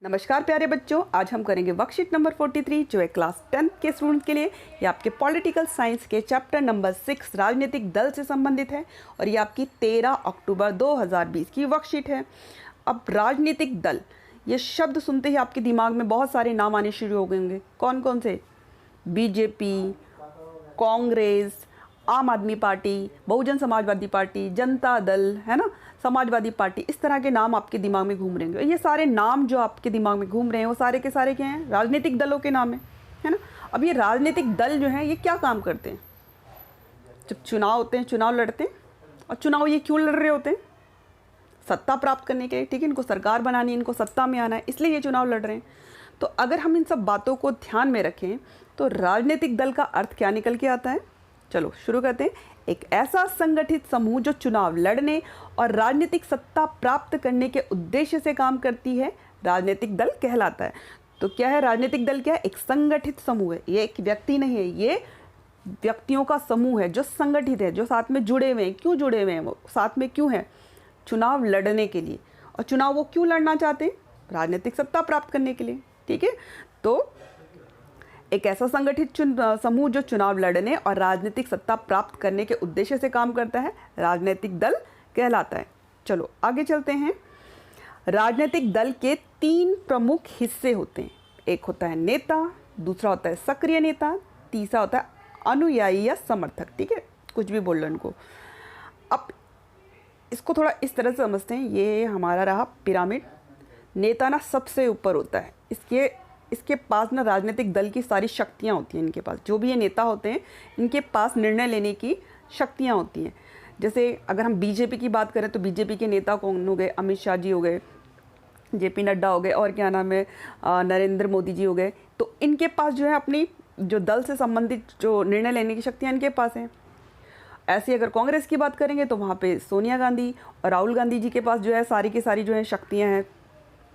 नमस्कार प्यारे बच्चों, आज हम करेंगे वर्कशीट नंबर 43 जो है क्लास 10th के स्टूडेंट के लिए। ये आपके पॉलिटिकल साइंस के चैप्टर नंबर 6 राजनीतिक दल से संबंधित है और ये आपकी 13 अक्टूबर 2020 की वर्कशीट है। अब राजनीतिक दल ये शब्द सुनते ही आपके दिमाग में बहुत सारे नाम आने शुरू हो गएंगे। कौन कौन से? बीजेपी, कांग्रेस, आम आदमी पार्टी, बहुजन समाजवादी पार्टी, जनता दल, है ना, समाजवादी पार्टी, इस तरह के नाम आपके दिमाग में घूम रहे हैं। ये सारे नाम जो आपके दिमाग में घूम रहे हैं वो सारे के सारे क्या हैं? राजनीतिक दलों के नाम है ना। अब ये राजनीतिक दल जो हैं ये क्या काम करते हैं? जब चुनाव होते हैं, चुनाव लड़ते हैं। और चुनाव ये क्यों लड़ रहे होते हैं? सत्ता प्राप्त करने के लिए, ठीक है। इनको सरकार बनानी है, इनको सत्ता में आना है, इसलिए ये चुनाव लड़ रहे हैं। तो अगर हम इन सब बातों को ध्यान में रखें तो राजनीतिक दल का अर्थ क्या निकल के आता है? चलो शुरू करते हैं। एक ऐसा संगठित समूह जो चुनाव लड़ने और राजनीतिक सत्ता प्राप्त करने के उद्देश्य से काम करती है, राजनीतिक दल कहलाता है। तो क्या है राजनीतिक दल? क्या है? एक संगठित समूह है। ये एक व्यक्ति नहीं है, ये व्यक्तियों का समूह है जो संगठित है, जो साथ में जुड़े हुए हैं। क्यों जुड़े हुए हैं? वो साथ में क्यों है? चुनाव लड़ने के लिए। और चुनाव वो क्यों लड़ना चाहते हैं? राजनीतिक सत्ता प्राप्त करने के लिए, ठीक है। तो एक ऐसा संगठित समूह जो चुनाव लड़ने और राजनीतिक सत्ता प्राप्त करने के उद्देश्य से काम करता है, राजनीतिक दल कहलाता है। चलो आगे चलते हैं। राजनीतिक दल के 3 प्रमुख हिस्से होते हैं। एक होता है नेता, दूसरा होता है सक्रिय नेता, तीसरा होता है अनुयायी या समर्थक, ठीक है। कुछ भी बोल लो इनको। अब इसको थोड़ा इस तरह से समझते हैं। ये हमारा रहा पिरामिड। नेता ना सबसे ऊपर होता है। इसके पास ना राजनीतिक दल की सारी शक्तियाँ होती हैं। इनके पास जो भी ये नेता होते हैं, इनके पास निर्णय लेने की शक्तियाँ होती हैं। जैसे अगर हम बीजेपी की बात करें तो बीजेपी के नेता कौन हो गए? अमित शाह जी हो गए, जेपी नड्डा हो गए, और क्या नाम है, नरेंद्र मोदी जी हो गए। तो इनके पास जो है अपनी जो दल से संबंधित जो निर्णय लेने की शक्तियाँ इनके पास हैं। ऐसे अगर कांग्रेस की बात करेंगे तो वहाँ पे सोनिया गांधी और राहुल गांधी जी के पास जो है सारी की सारी जो है शक्तियाँ हैं,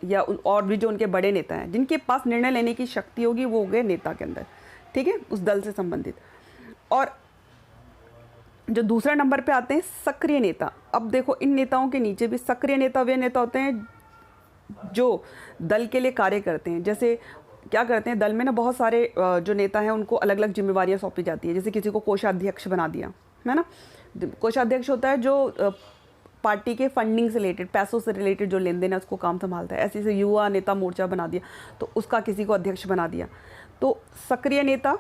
या और भी जो उनके बड़े नेता हैं जिनके पास निर्णय लेने की शक्ति होगी वो हो गए नेता के अंदर, ठीक है, उस दल से संबंधित। और जो दूसरा नंबर पे आते हैं सक्रिय नेता। अब देखो इन नेताओं के नीचे भी सक्रिय नेता वे नेता होते हैं जो दल के लिए कार्य करते हैं। जैसे क्या करते हैं, दल में ना बहुत सारे जो नेता हैं उनको अलग अलग जिम्मेवारियाँ सौंपी जाती है। जैसे किसी को कोषाध्यक्ष बना दिया, है ना। कोषाध्यक्ष होता है जो पार्टी के फंडिंग से रिलेटेड, पैसों से रिलेटेड जो लेन देन है उसको काम संभालता है। ऐसे से युवा नेता मोर्चा बना दिया तो उसका किसी को अध्यक्ष बना दिया। तो सक्रिय नेता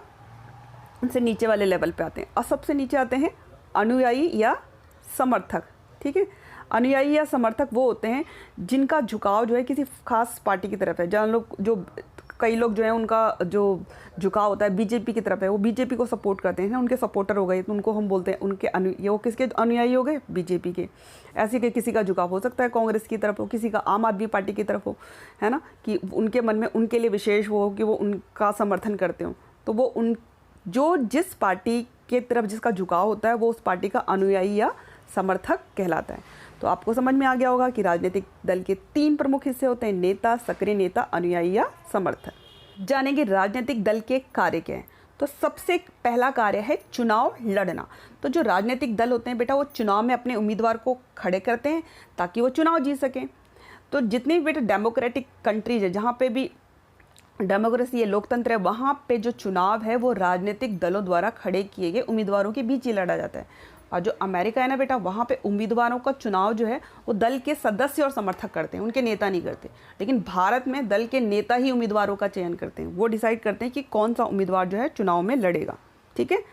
से नीचे वाले लेवल पे आते हैं। और सबसे नीचे आते हैं अनुयायी या समर्थक, ठीक है। अनुयायी या समर्थक वो होते हैं जिनका झुकाव जो है किसी खास पार्टी की तरफ है। जहाँ लोग जो कई लोग जो है उनका जो झुकाव होता है बीजेपी की तरफ है, वो बीजेपी को सपोर्ट करते हैं, उनके सपोर्टर हो गए तो उनको हम बोलते हैं उनके वो किसके अनुयायी हो गए? बीजेपी के। ऐसे कि किसी का झुकाव हो सकता है कांग्रेस की तरफ हो, किसी का आम आदमी पार्टी की तरफ हो, है ना, कि उनके मन में उनके लिए विशेष वो हो कि वो उनका समर्थन करते हो। तो वो जो जिस पार्टी के तरफ जिसका झुकाव होता है वो उस पार्टी का अनुयायी या समर्थक कहलाता है। तो आपको समझ में आ गया होगा कि राजनीतिक दल के 3 प्रमुख हिस्से होते हैं, नेता, सक्रिय नेता, अनुयायी या समर्थक। जानेंगे राजनीतिक दल के कार्य क्या हैं। तो सबसे पहला कार्य है चुनाव लड़ना। तो जो राजनीतिक दल होते हैं बेटा वो चुनाव में अपने उम्मीदवार को खड़े करते हैं ताकि वो चुनाव जीत सकें। तो जितनी भी बेटा डेमोक्रेटिक कंट्रीज है, जहाँ पे भी डेमोक्रेसी है, लोकतंत्र है, वहाँ पे जो चुनाव है वो राजनीतिक दलों द्वारा खड़े किए गए उम्मीदवारों के बीच ही लड़ा जाता है। और जो अमेरिका है ना बेटा, वहाँ पे उम्मीदवारों का चुनाव जो है वो दल के सदस्य और समर्थक करते हैं, उनके नेता नहीं करते। लेकिन भारत में दल के नेता ही उम्मीदवारों का चयन करते हैं। वो डिसाइड करते हैं कि कौन सा उम्मीदवार जो है चुनाव में लड़ेगा, ठीक है।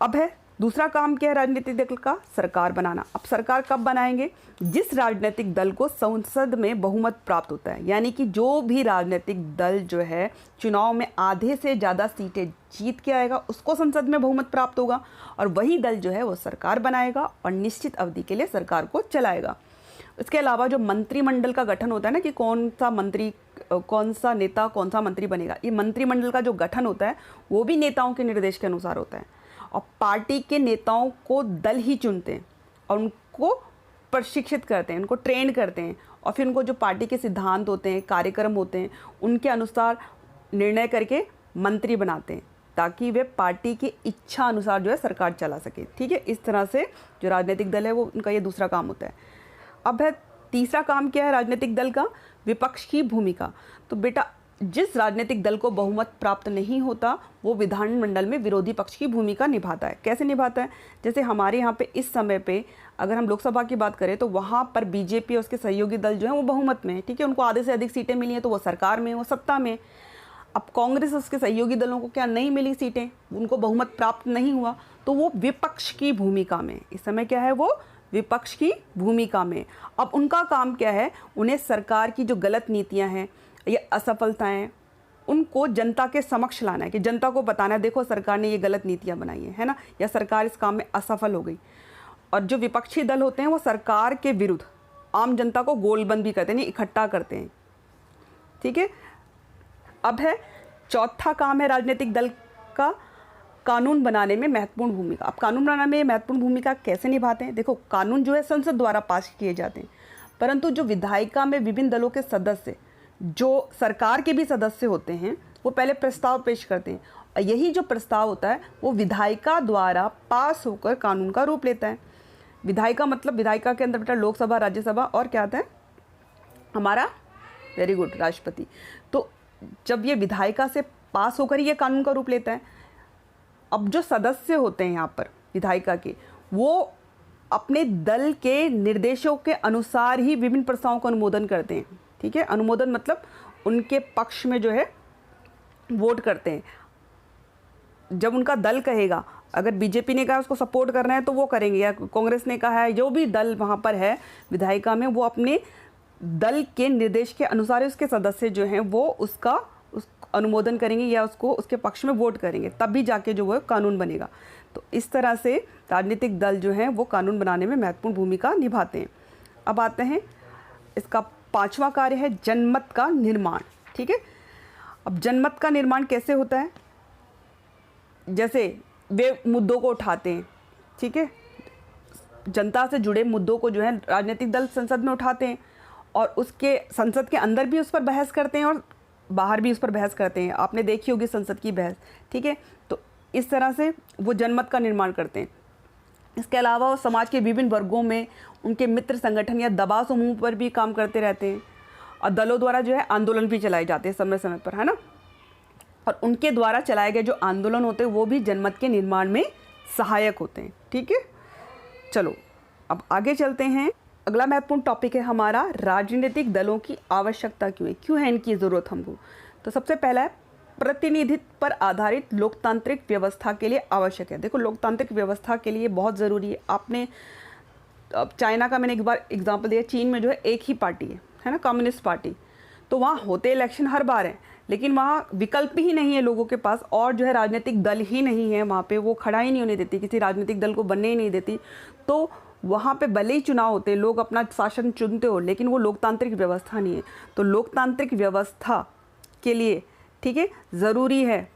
अब है दूसरा काम क्या है राजनीतिक दल का? सरकार बनाना। अब सरकार कब बनाएंगे? जिस राजनीतिक दल को संसद में बहुमत प्राप्त होता है, यानी कि जो भी राजनीतिक दल जो है चुनाव में आधे से ज़्यादा सीटें जीत के आएगा उसको संसद में बहुमत प्राप्त होगा, और वही दल जो है वो सरकार बनाएगा और निश्चित अवधि के लिए सरकार को चलाएगा। इसके अलावा जो मंत्रिमंडल का गठन होता है ना, कि कौन सा मंत्री, कौन सा नेता कौन सा मंत्री बनेगा, ये मंत्रिमंडल का जो गठन होता है वो भी नेताओं के निर्देश के अनुसार होता है। और पार्टी के नेताओं को दल ही चुनते हैं और उनको प्रशिक्षित करते हैं, उनको ट्रेन करते हैं, और फिर उनको जो पार्टी के सिद्धांत होते हैं, कार्यक्रम होते हैं, उनके अनुसार निर्णय करके मंत्री बनाते हैं ताकि वे पार्टी की इच्छा अनुसार जो है सरकार चला सके, ठीक है। इस तरह से जो राजनीतिक दल है वो उनका ये दूसरा काम होता है। अब है तीसरा काम क्या है राजनीतिक दल का? विपक्ष की भूमिका। तो बेटा जिस राजनीतिक दल को बहुमत प्राप्त नहीं होता वो विधानमंडल में विरोधी पक्ष की भूमिका निभाता है। कैसे निभाता है? जैसे हमारे यहाँ पे इस समय पे अगर हम लोकसभा की बात करें तो वहाँ पर बीजेपी और उसके सहयोगी दल जो है वो बहुमत में है, ठीक है, उनको आधे से अधिक सीटें मिली हैं तो वो सरकार में, वो सत्ता में। अब कांग्रेस और उसके सहयोगी दलों को क्या नहीं मिली सीटें, उनको बहुमत प्राप्त नहीं हुआ, तो वो विपक्ष की भूमिका में, इस समय क्या है, वो विपक्ष की भूमिका में। अब उनका काम क्या है, उन्हें सरकार की जो गलत नीतियां हैं या असफलताएं उनको जनता के समक्ष लाना है, कि जनता को बताना है देखो सरकार ने ये गलत नीतियां बनाई हैं, है ना, या सरकार इस काम में असफल हो गई। और जो विपक्षी दल होते हैं वो सरकार के विरुद्ध आम जनता को गोलबंद भी करते हैं, इकट्ठा करते हैं, ठीक है। अब है चौथा काम है राजनीतिक दल का कानून बनाने में महत्वपूर्ण भूमिका। अब कानून बनाने में महत्वपूर्ण भूमिका कैसे निभाते हैं? देखो कानून जो है संसद द्वारा पास किए जाते हैं, परंतु जो विधायिका में विभिन्न दलों के सदस्य जो सरकार के भी सदस्य होते हैं वो पहले प्रस्ताव पेश करते हैं, और यही जो प्रस्ताव होता है वो विधायिका द्वारा पास होकर कानून का रूप लेता है। विधायिका मतलब विधायिका के अंदर बेटा लोकसभा, राज्यसभा और क्या आता है हमारा, वेरी गुड, राष्ट्रपति। तो जब ये विधायिका से पास होकर ये कानून का रूप लेता है, अब जो सदस्य होते हैं यहाँ पर विधायिका के, वो अपने दल के निर्देशों के अनुसार ही विभिन्न प्रस्तावों का अनुमोदन करते हैं, ठीक है। अनुमोदन मतलब उनके पक्ष में जो है वोट करते हैं। जब उनका दल कहेगा, अगर बीजेपी ने कहा उसको सपोर्ट करना है तो वो करेंगे, या कांग्रेस ने कहा है, जो भी दल वहाँ पर है विधायिका में, वो अपने दल के निर्देश के अनुसार उसके सदस्य जो हैं वो उसका अनुमोदन करेंगे या उसको उसके पक्ष में वोट करेंगे, तब भी जाके जो वो कानून बनेगा। तो इस तरह से राजनीतिक दल जो हैं वो कानून बनाने में महत्वपूर्ण भूमिका निभाते हैं। अब आते हैं इसका पांचवा कार्य है जनमत का निर्माण, ठीक है। अब जनमत का निर्माण कैसे होता है? जैसे वे मुद्दों को उठाते हैं, ठीक है, जनता से जुड़े मुद्दों को जो है राजनीतिक दल संसद में उठाते हैं और उसके संसद के अंदर भी उस पर बहस करते हैं और बाहर भी उस पर बहस करते हैं। आपने देखी होगी संसद की बहस, ठीक है। तो इस तरह से वो जनमत का निर्माण करते हैं। इसके अलावा वो समाज के विभिन्न वर्गों में उनके मित्र संगठन या दबाव समूह पर भी काम करते रहते हैं, और दलों द्वारा जो है आंदोलन भी चलाए जाते हैं समय समय पर, है ना। और उनके द्वारा चलाए गए जो आंदोलन होते हैं वो भी जनमत के निर्माण में सहायक होते हैं, ठीक है। चलो अब आगे चलते हैं। अगला महत्वपूर्ण टॉपिक है हमारा राजनीतिक दलों की आवश्यकता क्यों है इनकी ज़रूरत हमको। तो सबसे पहला है प्रतिनिधित्व पर आधारित लोकतांत्रिक व्यवस्था के लिए आवश्यक है। देखो लोकतांत्रिक व्यवस्था के लिए बहुत ज़रूरी है। आपने चाइना का मैंने एक बार एग्जांपल दिया, चीन में जो है एक ही पार्टी है ना, कम्युनिस्ट पार्टी। तो वहाँ होते इलेक्शन हर बार हैं, लेकिन वहाँ विकल्प ही नहीं है लोगों के पास, और जो है राजनीतिक दल ही नहीं है वहाँ पे, वो खड़ा ही नहीं होने देती, किसी राजनीतिक दल को बनने ही नहीं देती। तो वहाँ पे भले ही चुनाव होते, लोग अपना शासन चुनते हो, लेकिन वो लोकतांत्रिक व्यवस्था नहीं है। तो लोकतांत्रिक व्यवस्था के लिए, ठीक है, ज़रूरी है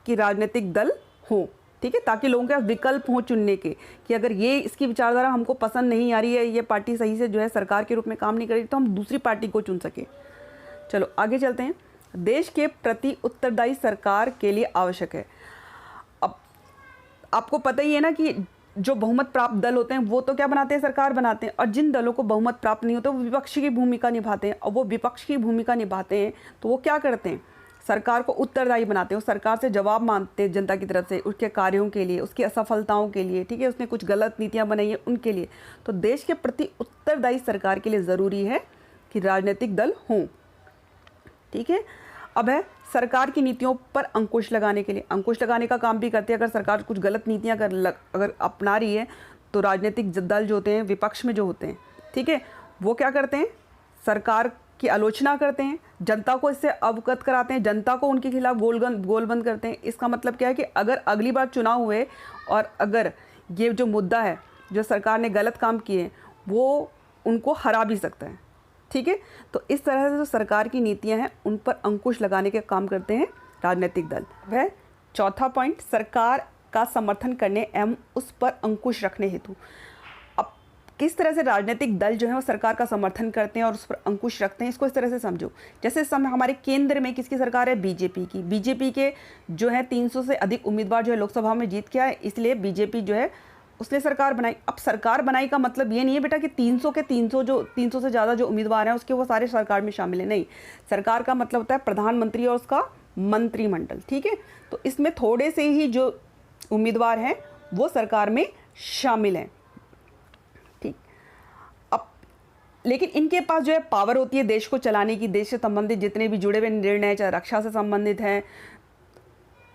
कि राजनीतिक दल हो, ठीक है, ताकि लोगों के पास विकल्प हो चुनने के, कि अगर ये इसकी विचारधारा हमको पसंद नहीं आ रही है, ये पार्टी सही से जो है सरकार के रूप में काम नहीं कर रही, तो हम दूसरी पार्टी को चुन सकें। चलो आगे चलते हैं। देश के प्रति उत्तरदायी सरकार के लिए आवश्यक है। अब आपको पता ही है ना कि जो बहुमत प्राप्त दल होते हैं वो तो क्या बनाते हैं, सरकार बनाते हैं, और जिन दलों को बहुमत प्राप्त नहीं होता वो विपक्ष की भूमिका निभाते हैं। और वो विपक्ष की भूमिका निभाते हैं तो वो क्या करते हैं, सरकार को उत्तरदायी बनाते हैं, वो सरकार से जवाब मांगते हैं जनता की तरफ से, उसके कार्यों के लिए, उसकी असफलताओं के लिए, ठीक है, उसने कुछ गलत नीतियाँ बनाई हैं उनके लिए। तो देश के प्रति उत्तरदायी सरकार के लिए ज़रूरी है कि राजनीतिक दल हों, ठीक है। अब है सरकार की नीतियों पर अंकुश लगाने के लिए, अंकुश लगाने का काम भी करते हैं। अगर सरकार कुछ गलत नीतियां अगर अपना रही है तो राजनीतिक दल जो होते हैं विपक्ष में जो होते हैं, ठीक है, वो क्या करते हैं, सरकार की आलोचना करते हैं, जनता को इससे अवगत कराते हैं, जनता को उनके खिलाफ गोलबंद करते हैं। इसका मतलब क्या है कि अगर अगली बार चुनाव हुए और अगर ये जो मुद्दा है, जो सरकार ने गलत काम किए, वो उनको हरा भी सकता है, ठीक है। तो इस तरह से जो सरकार की नीतियां हैं उन पर अंकुश लगाने के काम करते हैं राजनीतिक दल। वह चौथा पॉइंट, सरकार का समर्थन करने एवं उस पर अंकुश रखने हेतु। अब किस तरह से राजनीतिक दल जो है वो सरकार का समर्थन करते हैं और उस पर अंकुश रखते हैं, इसको इस तरह से समझो। जैसे इस समय हमारे केंद्र में किसकी सरकार है, बीजेपी की। बीजेपी के जो है 300 से अधिक उम्मीदवार जो है लोकसभा में जीत के आए, इसलिए बीजेपी जो है उसने सरकार बनाई। अब सरकार बनाई का मतलब ये नहीं है बेटा कि 300 से ज़्यादा जो उम्मीदवार हैं उसके वो सारे सरकार में शामिल हैं, नहीं। सरकार का मतलब होता है प्रधानमंत्री और उसका मंत्रिमंडल, ठीक है। तो इसमें थोड़े से ही जो उम्मीदवार हैं वो सरकार में शामिल हैं, ठीक। अब लेकिन इनके पास जो है पावर होती है देश को चलाने की, देश से संबंधित जितने भी जुड़े हुए निर्णय, चाहे रक्षा से संबंधित हैं,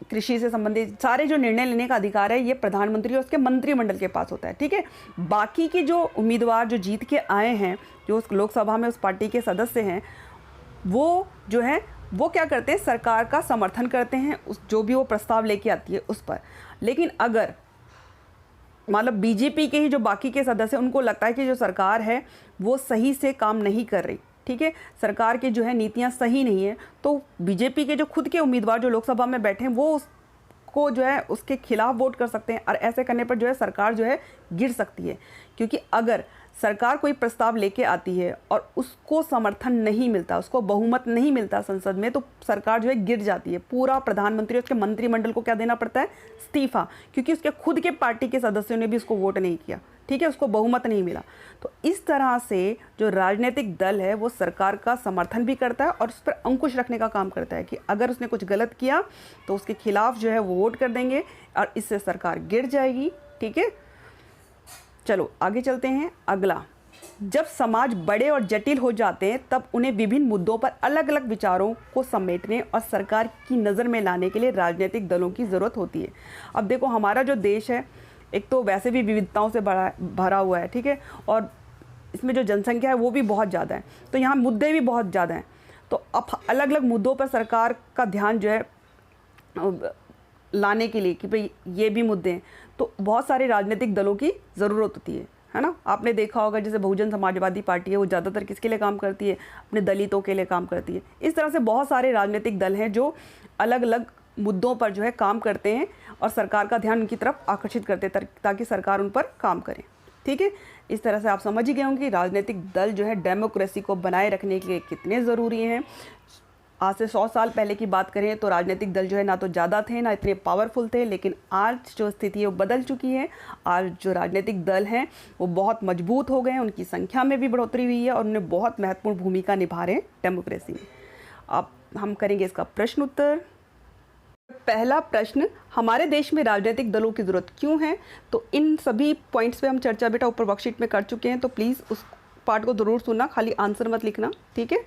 कृषि से संबंधित सारे जो निर्णय लेने का अधिकार है ये प्रधानमंत्री और उसके मंत्रिमंडल के पास होता है, ठीक है। बाकी के जो उम्मीदवार जो जीत के आए हैं, जो उस लोकसभा में उस पार्टी के सदस्य हैं, वो जो है वो क्या करते हैं, सरकार का समर्थन करते हैं, उस जो भी वो प्रस्ताव लेके आती है उस पर। लेकिन अगर मतलब बीजेपी के ही जो बाकी के सदस्य, उनको लगता है कि जो सरकार है वो सही से काम नहीं कर रही, ठीक है, सरकार की जो है नीतियां सही नहीं है, तो बीजेपी के जो खुद के उम्मीदवार जो लोकसभा में बैठे हैं वो उसको जो है उसके खिलाफ वोट कर सकते हैं। और ऐसे करने पर जो है सरकार जो है गिर सकती है, क्योंकि अगर सरकार कोई प्रस्ताव लेके आती है और उसको समर्थन नहीं मिलता, उसको बहुमत नहीं मिलता संसद में, तो सरकार जो है गिर जाती है। पूरा प्रधानमंत्री और उसके मंत्रिमंडल को क्या देना पड़ता है, इस्तीफा, क्योंकि उसके खुद के पार्टी के सदस्यों ने भी उसको वोट नहीं किया, ठीक है, उसको बहुमत नहीं मिला। तो इस तरह से जो राजनीतिक दल है वो सरकार का समर्थन भी करता है और उस पर अंकुश रखने का काम करता है कि अगर उसने कुछ गलत किया तो उसके खिलाफ जो है वो वोट कर देंगे और इससे सरकार गिर जाएगी, ठीक है। चलो आगे चलते हैं। अगला, जब समाज बड़े और जटिल हो जाते हैं तब उन्हें विभिन्न मुद्दों पर अलग अलग विचारों को समेटने और सरकार की नज़र में लाने के लिए राजनीतिक दलों की ज़रूरत होती है। अब देखो हमारा जो देश है एक तो वैसे भी विविधताओं से भरा हुआ है, ठीक है, और इसमें जो जनसंख्या है वो भी बहुत ज़्यादा है, तो यहाँ मुद्दे भी बहुत ज़्यादा हैं। तो अब अलग अलग मुद्दों पर सरकार का ध्यान जो है लाने के लिए कि भाई ये भी मुद्दे हैं, तो बहुत सारे राजनीतिक दलों की ज़रूरत होती है ना। आपने देखा होगा जैसे बहुजन समाजवादी पार्टी है वो ज़्यादातर किसके लिए काम करती है, अपने दलितों के लिए काम करती है। इस तरह से बहुत सारे राजनीतिक दल हैं जो अलग अलग मुद्दों पर जो है काम करते हैं और सरकार का ध्यान उनकी तरफ आकर्षित करते हैं ताकि सरकार उन पर काम करे, ठीक है। इस तरह से आप समझ ही गए होंगे कि राजनीतिक दल जो है डेमोक्रेसी को बनाए रखने के लिए कितने ज़रूरी हैं। आज से 100 साल पहले की बात करें तो राजनीतिक दल जो है ना तो ज़्यादा थे ना इतने पावरफुल थे, लेकिन आज जो स्थिति है वो बदल चुकी है। आज जो राजनीतिक दल हैं वो बहुत मजबूत हो गए हैं, उनकी संख्या में भी बढ़ोतरी हुई है और उन्हें बहुत महत्वपूर्ण भूमिका निभा रहे हैं डेमोक्रेसी में। अब हम करेंगे इसका प्रश्न उत्तर। पहला प्रश्न, हमारे देश में राजनीतिक दलों की ज़रूरत क्यों है? तो इन सभी पॉइंट्स पे हम चर्चा बेटा ऊपर वर्कशीट में कर चुके हैं, तो प्लीज़ उस पार्ट को ज़रूर सुनना, खाली आंसर मत लिखना, ठीक है।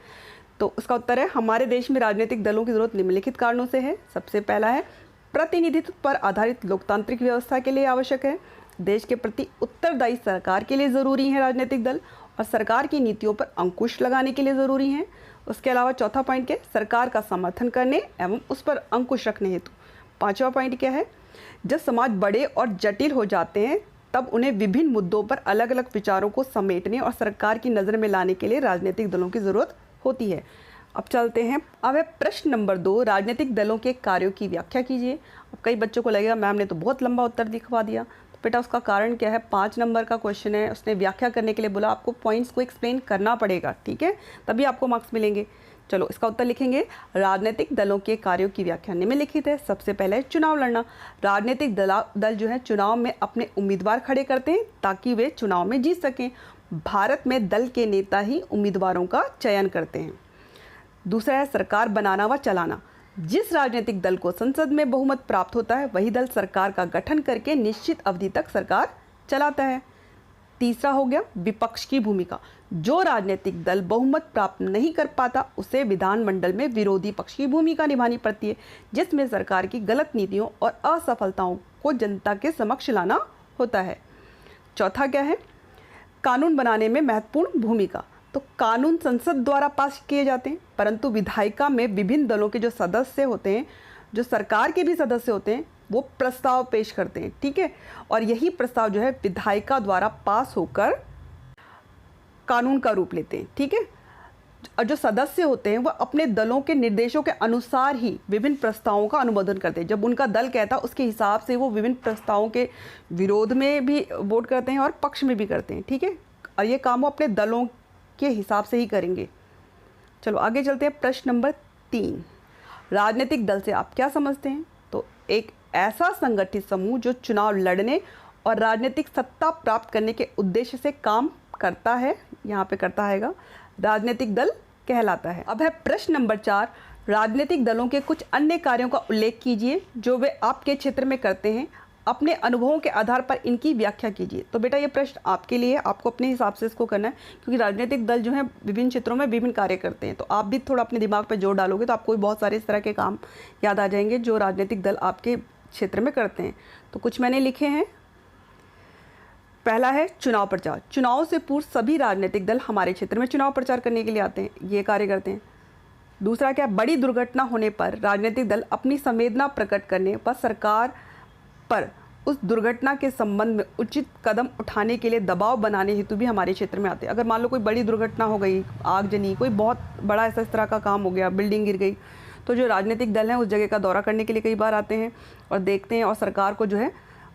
तो उसका उत्तर है हमारे देश में राजनीतिक दलों की ज़रूरत निम्नलिखित कारणों से है। सबसे पहला है प्रतिनिधित्व पर आधारित लोकतांत्रिक व्यवस्था के लिए आवश्यक है। देश के प्रति उत्तरदायी सरकार के लिए ज़रूरी है राजनीतिक दल, और सरकार की नीतियों पर अंकुश लगाने के लिए ज़रूरी हैं। उसके अलावा चौथा पॉइंट क्या है, सरकार का समर्थन करने एवं उस पर अंकुश रखने हेतु। पांचवा पॉइंट क्या है, जब समाज बड़े और जटिल हो जाते हैं तब उन्हें विभिन्न मुद्दों पर अलग अलग विचारों को समेटने और सरकार की नज़र में लाने के लिए राजनीतिक दलों की ज़रूरत होती है। अब चलते हैं, अब है प्रश्न नंबर 2, राजनीतिक दलों के कार्यों की व्याख्या कीजिए। अब कई बच्चों को लगेगा मैम ने तो बहुत लंबा उत्तर लिखवा दिया, तो बेटा उसका कारण क्या है, 5 नंबर का क्वेश्चन है, उसने व्याख्या करने के लिए बोला, आपको पॉइंट्स को एक्सप्लेन करना पड़ेगा, ठीक है, तभी आपको मार्क्स मिलेंगे। चलो इसका उत्तर लिखेंगे, राजनीतिक दलों के कार्यों की व्याख्या निम्नलिखित है। सबसे पहले चुनाव लड़ना। राजनीतिक दल जो है चुनाव में अपने उम्मीदवार खड़े करते हैं ताकि वे चुनाव में जीत सकें। भारत में दल के नेता ही उम्मीदवारों का चयन करते हैं। दूसरा है सरकार बनाना व चलाना। जिस राजनीतिक दल को संसद में बहुमत प्राप्त होता है वही दल सरकार का गठन करके निश्चित अवधि तक सरकार चलाता है। तीसरा हो गया विपक्ष की भूमिका। जो राजनीतिक दल बहुमत प्राप्त नहीं कर पाता उसे विधानमंडल में विरोधी पक्ष की भूमिका निभानी पड़ती है, जिसमें सरकार की गलत नीतियों और असफलताओं को जनता के समक्ष लाना होता है। चौथा क्या है, कानून बनाने में महत्वपूर्ण भूमिका। तो कानून संसद द्वारा पास किए जाते हैं, परंतु विधायिका में विभिन्न दलों के जो सदस्य होते हैं, जो सरकार के भी सदस्य होते हैं, वो प्रस्ताव पेश करते हैं, ठीक है, और यही प्रस्ताव जो है विधायिका द्वारा पास होकर कानून का रूप लेते हैं, ठीक है। और जो सदस्य होते हैं वह अपने दलों के निर्देशों के अनुसार ही विभिन्न प्रस्तावों का अनुमोदन करते हैं। जब उनका दल कहता है उसके हिसाब से वो विभिन्न प्रस्तावों के विरोध में भी वोट करते हैं और पक्ष में भी करते हैं, ठीक है, और ये काम वो अपने दलों के हिसाब से ही करेंगे। चलो आगे चलते हैं। प्रश्न नंबर 3, राजनीतिक दल से आप क्या समझते हैं? तो एक ऐसा संगठित समूह जो चुनाव लड़ने और राजनीतिक सत्ता प्राप्त करने के उद्देश्य से काम करता है, यहाँ पे करता हैगा, राजनीतिक दल कहलाता है। अब है प्रश्न नंबर 4, राजनीतिक दलों के कुछ अन्य कार्यों का उल्लेख कीजिए जो वे आपके क्षेत्र में करते हैं, अपने अनुभवों के आधार पर इनकी व्याख्या कीजिए। तो बेटा ये प्रश्न आपके लिए, आपको अपने हिसाब से इसको करना है, क्योंकि राजनीतिक दल जो है विभिन्न क्षेत्रों में विभिन्न कार्य करते हैं। तो आप भी थोड़ा अपने दिमाग पर जोर डालोगे तो आपको भी बहुत सारे इस तरह के काम याद आ जाएंगे जो राजनीतिक दल आपके क्षेत्र में करते हैं। तो कुछ मैंने लिखे हैं। पहला है चुनाव प्रचार। चुनाव से पूर्व सभी राजनीतिक दल हमारे क्षेत्र में चुनाव प्रचार करने के लिए आते हैं, ये कार्य करते हैं। दूसरा क्या, बड़ी दुर्घटना होने पर राजनीतिक दल अपनी संवेदना प्रकट करने पर सरकार पर उस दुर्घटना के संबंध में उचित कदम उठाने के लिए दबाव बनाने हेतु भी हमारे क्षेत्र में आते हैं। अगर मान लो कोई बड़ी दुर्घटना हो गई, आगजनी, कोई बहुत बड़ा ऐसा इस तरह का काम हो गया, बिल्डिंग गिर गई, तो जो राजनीतिक दल हैं उस जगह का दौरा करने के लिए कई बार आते हैं और देखते हैं और सरकार को जो है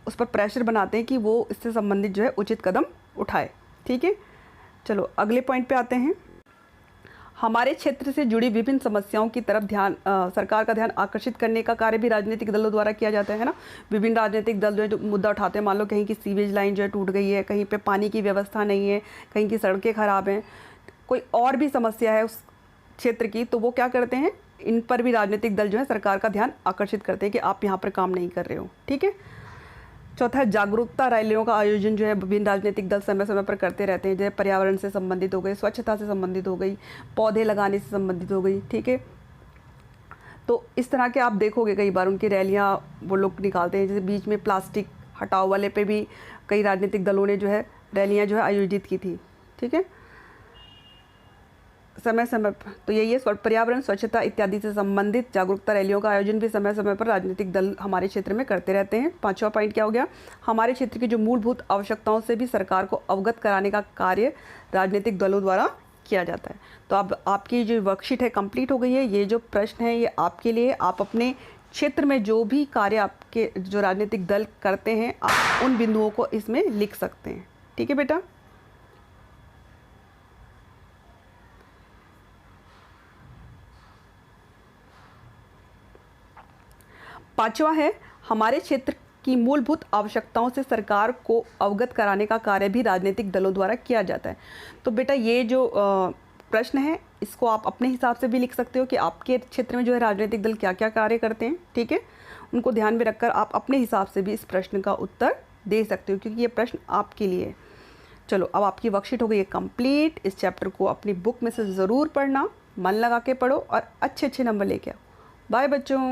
उस पर प्रेशर बनाते हैं कि वो इससे संबंधित जो है उचित कदम उठाए। ठीक है, चलो अगले पॉइंट पे आते हैं। हमारे क्षेत्र से जुड़ी विभिन्न समस्याओं की तरफ सरकार का ध्यान आकर्षित करने का कार्य भी राजनीतिक दलों द्वारा किया जाता है ना। विभिन्न राजनीतिक दल जो है जो मुद्दा उठाते हैं, मान लो कहीं की सीवेज लाइन जो है टूट गई है, कहीं पे पानी की व्यवस्था नहीं है, कहीं की सड़कें खराब हैं, कोई और भी समस्या है उस क्षेत्र की, तो वो क्या करते हैं, इन पर भी राजनीतिक दल जो है सरकार का ध्यान आकर्षित करते हैं कि आप यहाँ पर काम नहीं कर रहे हो। ठीक है। चौथा है जागरूकता रैलियों का आयोजन जो है विभिन्न राजनीतिक दल समय समय पर करते रहते हैं, जैसे पर्यावरण से संबंधित हो गई, स्वच्छता से संबंधित हो गई, पौधे लगाने से संबंधित हो गई। ठीक है, तो इस तरह के आप देखोगे कई बार उनकी रैलियां वो लोग निकालते हैं। जैसे बीच में प्लास्टिक हटाओ वाले पे भी कई राजनीतिक दलों ने जो है रैलियां जो है आयोजित की थी। ठीक है, समय समय पर, तो यही है पर्यावरण, स्वच्छता इत्यादि से संबंधित जागरूकता रैलियों का आयोजन भी समय समय पर राजनीतिक दल हमारे क्षेत्र में करते रहते हैं। 5वां पॉइंट क्या हो गया, हमारे क्षेत्र की जो मूलभूत आवश्यकताओं से भी सरकार को अवगत कराने का कार्य राजनीतिक दलों द्वारा किया जाता है। तो अब आपकी जो वर्कशीट है कंप्लीट हो गई है। ये जो प्रश्न है ये आपके लिए, आप अपने क्षेत्र में जो भी कार्य आपके जो राजनीतिक दल करते हैं आप उन बिंदुओं को इसमें लिख सकते हैं। ठीक है बेटा। पांचवा है हमारे क्षेत्र की मूलभूत आवश्यकताओं से सरकार को अवगत कराने का कार्य भी राजनीतिक दलों द्वारा किया जाता है। तो बेटा ये जो प्रश्न है इसको आप अपने हिसाब से भी लिख सकते हो कि आपके क्षेत्र में जो है राजनीतिक दल क्या क्या कार्य करते हैं। ठीक है, उनको ध्यान में रखकर आप अपने हिसाब से भी इस प्रश्न का उत्तर दे सकते हो, क्योंकि ये प्रश्न आपके लिए है। चलो अब आपकी वर्कशीट हो गई है कंप्लीट। इस चैप्टर को अपनी बुक में से ज़रूर पढ़ना, मन लगा के पढ़ो और अच्छे अच्छे नंबर लेके आओ। बाय बच्चों।